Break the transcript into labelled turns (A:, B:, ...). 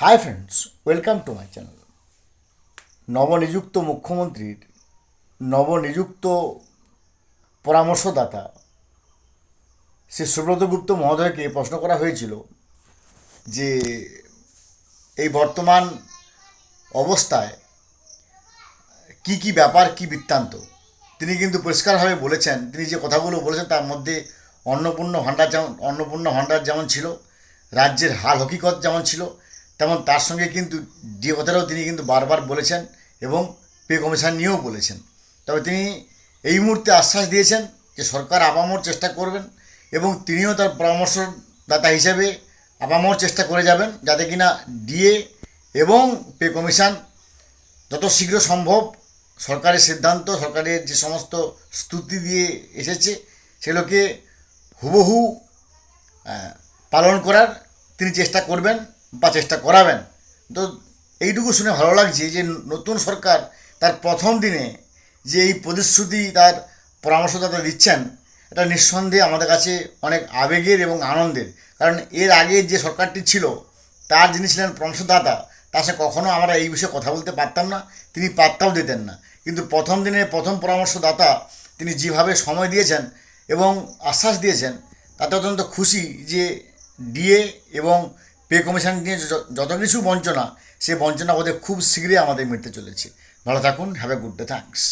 A: High friends, welcome to my channel. নবনিযুক্ত মুখ্যমন্ত্রীর নবনিযুক্ত পরামর্শদাতা শ্রী সুব্রত গুপ্ত মহোদয়কে প্রশ্ন করা হয়েছিল যে এই বর্তমান অবস্থায় কি কি ব্যাপার, কি বৃত্তান্ত। তিনি কিন্তু পরিষ্কারভাবে বলেছেন, তিনি যে কথাগুলো বলেছেন তার মধ্যে অন্নপূর্ণা ভাণ্ডার যেমন ছিল, রাজ্যের হাল হকিকত যেমন ছিল, তেমন তার সঙ্গে কিন্তু যে কথাটাও তিনি কিন্তু বারবার বলেছেন এবং পে কমিশন নিয়েও বলেছেন। তবে তিনি এই মুহূর্তে আশ্বাস দিয়েছেন যে সরকার আপামর চেষ্টা করবেন এবং তিনিও তার পরামর্শদাতা হিসেবে আপামর চেষ্টা করে যাবেন যাতে কিনা ডিএ এবং পে কমিশন যত শীঘ্র সম্ভব সরকারের সিদ্ধান্ত, সরকারের যে সমস্ত স্তুতি দিয়ে এসেছে সেগুলোকে হুবহু পালন করার তিনি চেষ্টা করবেন বা চেষ্টা করাবেন। তো এইটুকু শুনে ভালো লাগছে যে নতুন সরকার তার প্রথম দিনে যে এই প্রতিশ্রুতি তার পরামর্শদাতা দিচ্ছেন, এটা নিঃসন্দেহে আমাদের কাছে অনেক আবেগের এবং আনন্দের। কারণ এর আগে যে সরকারটি ছিল তার যিনি ছিলেন পরামর্শদাতা, তার সাথে কখনও আমরা এই বিষয়ে কথা বলতে পারতাম না, তিনি পাত্তাও দিতেন না। কিন্তু প্রথম দিনে প্রথম পরামর্শদাতা তিনি যেভাবে সময় দিয়েছেন এবং আশ্বাস দিয়েছেন, তাতে অত্যন্ত খুশি যে ডিএ এবং পে কমিশন নিয়ে যত কিছু বঞ্চনা, সে বঞ্চনা ওদের খুব শীঘ্রই আমাদের মিটতে চলেছে। ভালো থাকুন, have a good day, thanks.